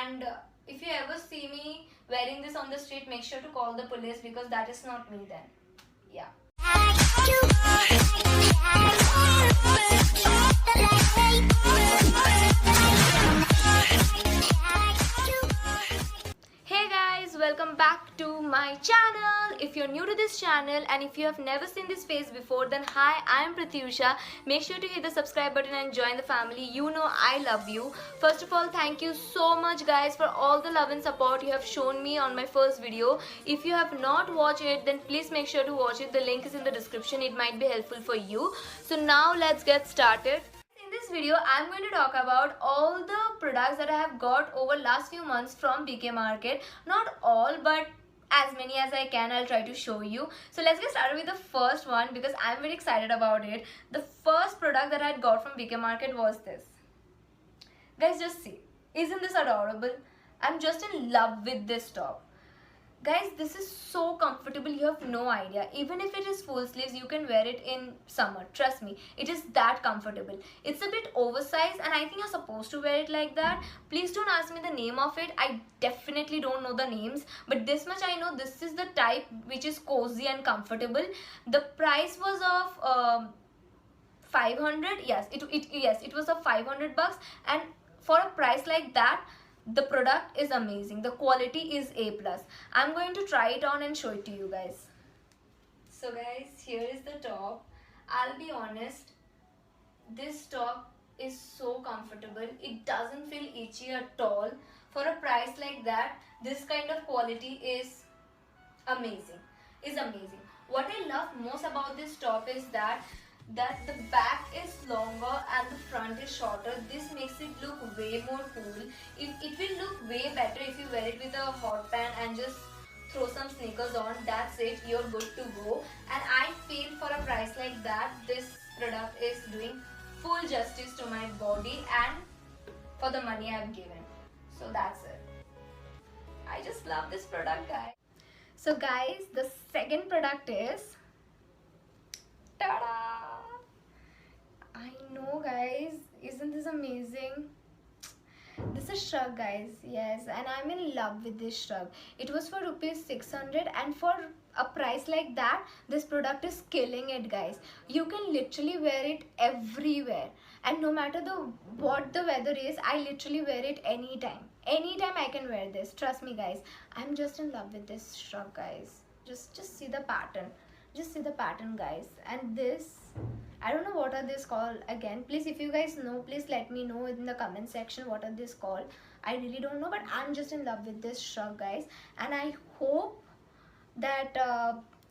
And if you ever see me wearing this on the street, make sure to call the police because that is not me then. Yeah. Hey guys, welcome back to my channel. If you're new to this channel and if you have never seen this face before, then hi, I am Pratyusha. Make sure to hit the subscribe button and join the family. You know I love you. First of all, thank you so much guys for all the love and support you have shown me on my first video. If you have not watched it, then please make sure to watch it. The link is in the description. It might be helpful for you. So now let's get started. In this video, I'm going to talk about all the products that I have got over last few months from BK Market. Not all, but as many as I can, I'll try to show you. So let's get started with the first one because I'm very excited about it. The first product that I had got from BK Market was this. Guys, just see. Isn't this adorable? I'm just in love with this top. Guys, this is so comfortable, you have no idea. Even if it is full sleeves, you can wear it in summer. Trust me, it is that comfortable. It's a bit oversized and I think you're supposed to wear it like that. Please don't ask me the name of it. I definitely don't know the names. But this much I know, this is the type which is cozy and comfortable. The price was of 500. Yes, it was of 500 bucks. And for a price like that, the product is amazing. The quality is A+. I'm going to try it on and show it to you guys. So guys, here is the top. I'll be honest, this top is so comfortable. It doesn't feel itchy at all. For a price like that, this kind of quality is amazing. What I love most about this top is that the back is longer and the front is shorter. This makes it look way more cool. It will look way better if you wear it with a hot pant and just throw some sneakers on. That's it, you're good to go. And I feel for a price like that, this product is doing full justice to my body and for the money I've given. So that's it. I just love this product, guys. So guys, the second product is, ta-da! I know guys, isn't this amazing? This is shrug guys, yes, and I'm in love with this shrug. It was for rupees 600 and for a price like that, this product is killing it guys. You can literally wear it everywhere and no matter what the weather is, I literally wear it anytime. Anytime I can wear this, trust me guys. I'm just in love with this shrug guys. Just see the pattern. Just see the pattern guys. And this, I don't know what are this called again. Please, if you guys know, please let me know in the comment section what are this called. I really don't know, but I'm just in love with this shrug guys. And I hope that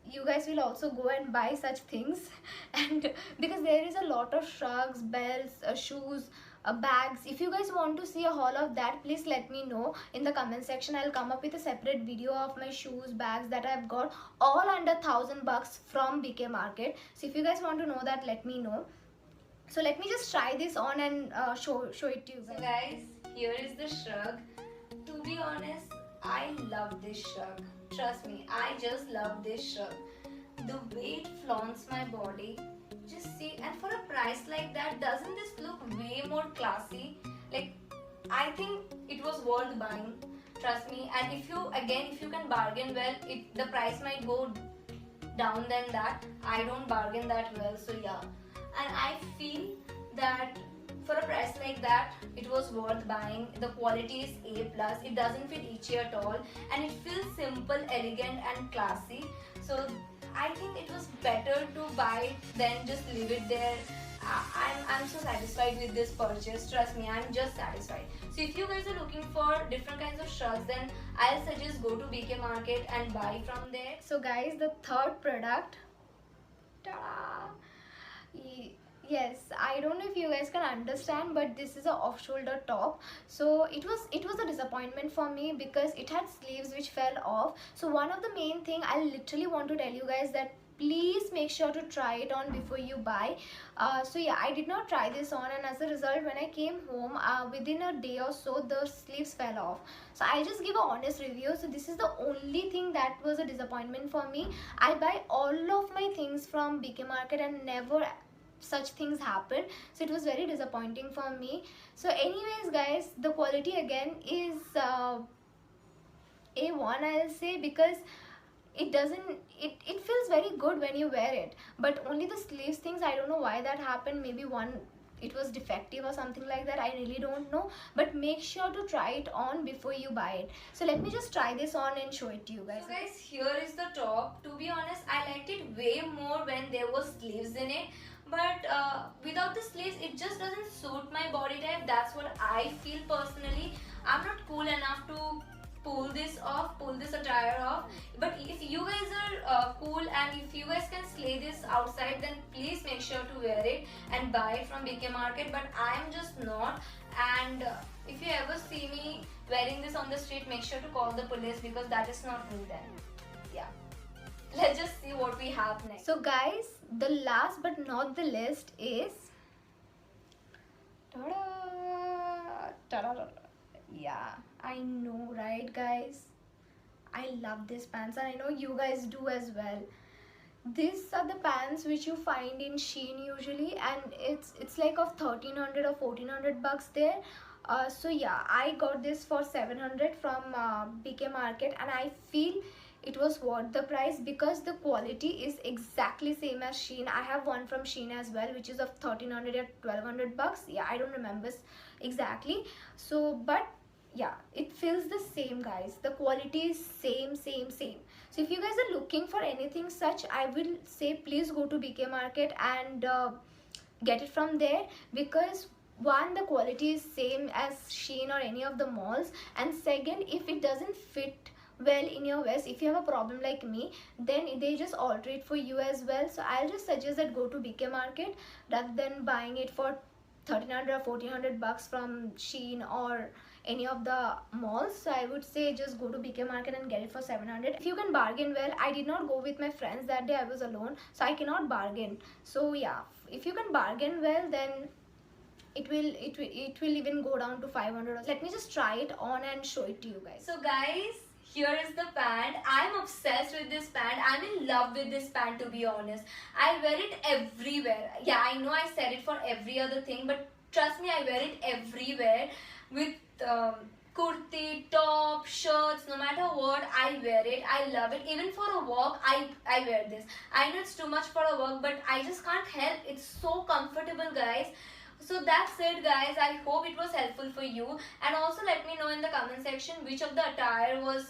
you guys will also go and buy such things. And because there is a lot of shrugs, belts, shoes, bags. If you guys want to see a haul of that, please let me know in the comment section. I'll come up with a separate video of my shoes, bags that I've got all under 1,000 bucks from BK Market. So if you guys want to know that, let me know. So let me just try this on and show it to you guys. So guys, here is the shrug. To be honest, I love this shrug. Trust me, I just love this shrug. The way it flaunts my body. Just see, and for a price like that, doesn't this look way more classy? Like, I think it was worth buying, trust me. And if you can bargain well, the price might go down than that. I don't bargain that well, so yeah. And I feel that for a price like that, it was worth buying. The quality is A+, it doesn't feel itchy at all, and it feels simple, elegant and classy. So I think it was better to buy than just leave it there. I'm so satisfied with this purchase. Trust me, I'm just satisfied. So if you guys are looking for different kinds of shrugs, then I'll suggest go to BK Market and buy from there. So guys, the third product. Ta-da! Yes, I don't know if you guys can understand, but this is a off-shoulder top. So it was a disappointment for me because it had sleeves which fell off. So one of the main thing I literally want to tell you guys that please make sure to try it on before you buy. So yeah, I did not try this on, and as a result, when I came home, within a day or so, the sleeves fell off. So I'll just give an honest review. So this is the only thing that was a disappointment for me. I buy all of my things from BK Market and never such things happen. So it was very disappointing for me. So anyways guys, the quality again is A1, I'll say, because it feels very good when you wear it, but only the sleeves things, I don't know why that happened. Maybe one, it was defective or something like that, I really don't know. But make sure to try it on before you buy it. So let me just try this on and show it to you guys. So guys, here is the top. To be honest, I liked it way more when there was sleeves in it, but without the sleeves it just doesn't suit my body type. That's what I feel personally. I'm not cool enough to pull this attire off. But if you guys are cool and if you guys can slay this outside, then please make sure to wear it and buy it from BK Market. But I'm just not. And if you ever see me wearing this on the street, make sure to call the police, because that is not me then. Yeah, let's just see what we have next. So guys, the last but not the least is ta-da! Yeah, I know, right guys? I love these pants and I know you guys do as well. These are the pants which you find in Shein usually, and it's like of 1300 or 1400 bucks there. So yeah, I got this for 700 from BK Market, and I feel it was worth the price because the quality is exactly same as Shein. I have one from Shein as well, which is of 1300 or 1200 bucks. Yeah, I don't remember exactly. So but yeah, it feels the same guys. The quality is same. So if you guys are looking for anything such, I will say please go to BK Market and get it from there, because one, the quality is same as Shein or any of the malls, and second, if it doesn't fit well in your waist, if you have a problem like me, then they just alter it for you as well. So I'll just suggest that go to BK Market rather than buying it for 1300 or 1400 bucks from Shein or any of the malls. So I would say just go to BK Market and get it for 700 if you can bargain well. I did not go with my friends that day, I was alone, so I cannot bargain. So yeah, if you can bargain well, then it will even go down to 500. Let me just try it on and show it to you guys. So guys, here is the pant. I'm obsessed with this pant. I'm in love with this pant, to be honest. I wear it everywhere. Yeah, I know I said it for every other thing, but trust me, I wear it everywhere with kurti, top, shirts, no matter what, I wear it. I love it. Even for a walk, I wear this. I know it's too much for a walk, but I just can't help. It's so comfortable, guys. So that's it guys, I hope it was helpful for you, and also let me know in the comment section which of the attire was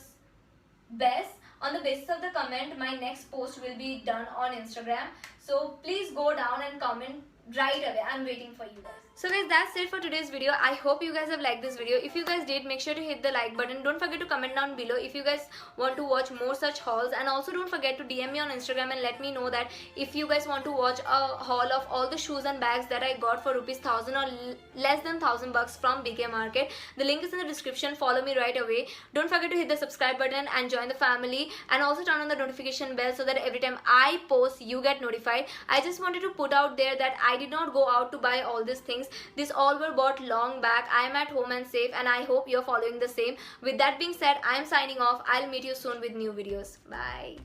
best. On the basis of the comment, my next post will be done on Instagram, so please go down and comment right away. I'm waiting for you guys. So guys, that's it for today's video. I hope you guys have liked this video. If you guys did, make sure to hit the like button. Don't forget to comment down below if you guys want to watch more such hauls, and also don't forget to DM me on Instagram and let me know that if you guys want to watch a haul of all the shoes and bags that I got for ₹1000 or less than 1000 bucks from BK Market. The link is in the description. Follow me right away. Don't forget to hit the subscribe button and join the family, and also turn on the notification bell so that every time I post you get notified. I just wanted to put out there that I did not go out to buy all these things. These all were bought long back. I am at home and safe, and I hope you're following the same. With that being said, I am signing off. I'll meet you soon with new videos. Bye.